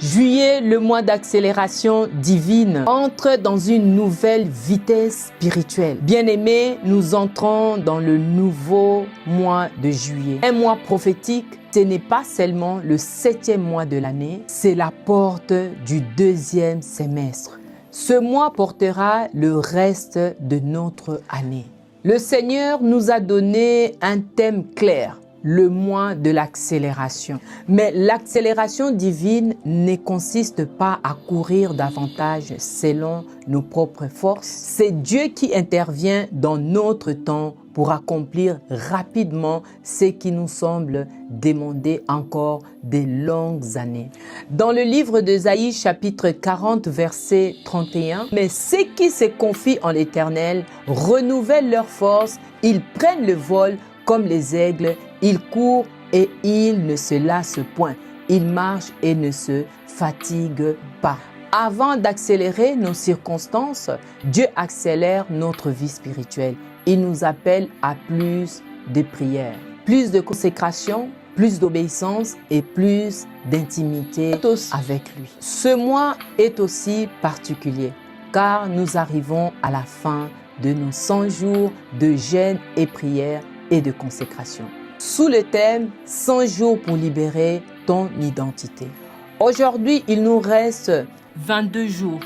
Juillet, le mois d'accélération divine, entre dans une nouvelle vitesse spirituelle. Bien-aimés, nous entrons dans le nouveau mois de juillet. Un mois prophétique, ce n'est pas seulement le 7e mois de l'année, c'est la porte du 2e semestre. Ce mois portera le reste de notre année. Le Seigneur nous a donné un thème clair, le mois de l'accélération. Mais l'accélération divine ne consiste pas à courir davantage selon nos propres forces. C'est Dieu qui intervient dans notre temps pour accomplir rapidement ce qui nous semble demander encore de longues années. Dans le livre d'Ésaïe, chapitre 40, verset 31, « Mais ceux qui se confient en l'Éternel renouvellent leur force, ils prennent le vol comme les aigles, ils courent et ils ne se lassent point, ils marchent et ne se fatiguent pas. » Avant d'accélérer nos circonstances, Dieu accélère notre vie spirituelle. Il nous appelle à plus de prières, plus de consécration, plus d'obéissance et plus d'intimité avec lui. Ce mois est aussi particulier car nous arrivons à la fin de nos 100 jours de jeûne et prière et de consécration. Sous le thème « 100 jours pour libérer ton identité ». Aujourd'hui, il nous reste 22 jours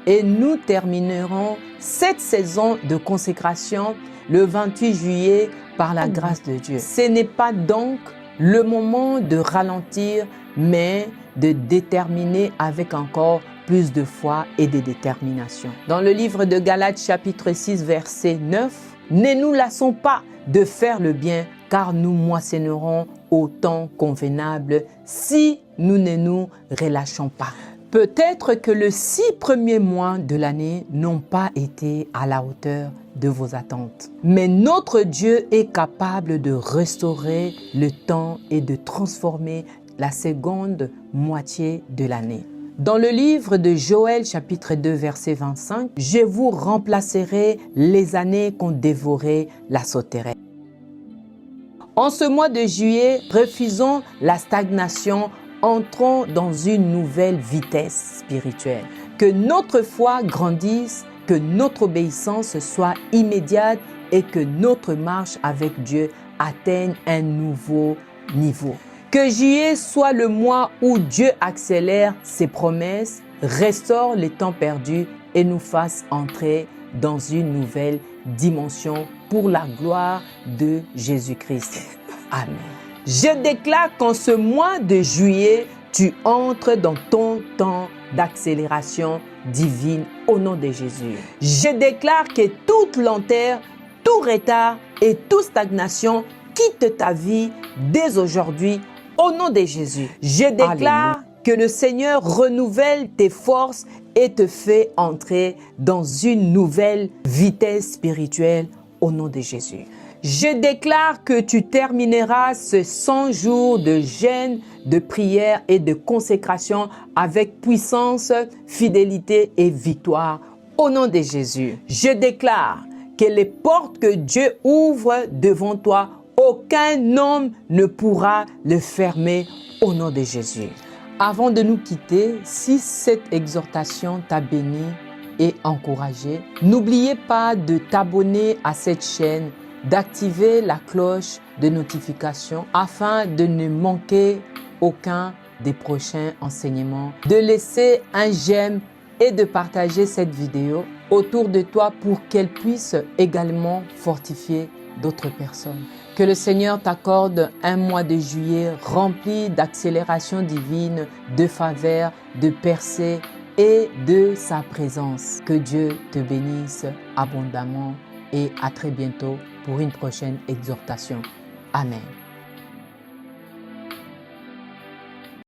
et nous terminerons cette saison de consécration le 28 juillet par la grâce de Dieu. Ce n'est pas donc le moment de ralentir, mais de déterminer avec encore plus de foi et de détermination. Dans le livre de Galates chapitre 6 verset 9, « Ne nous lassons pas de faire le bien, car nous moissonnerons au temps convenable si nous ne nous relâchons pas. » Peut-être que les 6 premiers mois de l'année n'ont pas été à la hauteur de vos attentes. Mais notre Dieu est capable de restaurer le temps et de transformer la seconde moitié de l'année. Dans le livre de Joël, chapitre 2, verset 25, « Je vous remplacerai les années qu'ont dévoré la sauterelle. » En ce mois de juillet, refusons la stagnation, entrons dans une nouvelle vitesse spirituelle. Que notre foi grandisse, que notre obéissance soit immédiate et que notre marche avec Dieu atteigne un nouveau niveau. Que juillet soit le mois où Dieu accélère ses promesses, restaure les temps perdus et nous fasse entrer dans une nouvelle dimension pour la gloire de Jésus-Christ. Amen. Je déclare qu'en ce mois de juillet, tu entres dans ton temps d'accélération divine au nom de Jésus. Je déclare que toute lenteur, tout retard et toute stagnation quitte ta vie dès aujourd'hui au nom de Jésus. Je déclare que le Seigneur renouvelle tes forces et te fait entrer dans une nouvelle vitesse spirituelle au nom de Jésus. Je déclare que tu termineras ce 100 jours de jeûne, de prière et de consécration avec puissance, fidélité et victoire au nom de Jésus. Je déclare que les portes que Dieu ouvre devant toi, aucun homme ne pourra les fermer au nom de Jésus. Avant de nous quitter, si cette exhortation t'a béni et encouragé, n'oubliez pas de t'abonner à cette chaîne, d'activer la cloche de notification afin de ne manquer aucun des prochains enseignements, de laisser un j'aime et de partager cette vidéo autour de toi pour qu'elle puisse également fortifier d'autres personnes. Que le Seigneur t'accorde un mois de juillet rempli d'accélération divine, de faveur, de percée et de sa présence. Que Dieu te bénisse abondamment et à très bientôt pour une prochaine exhortation. Amen.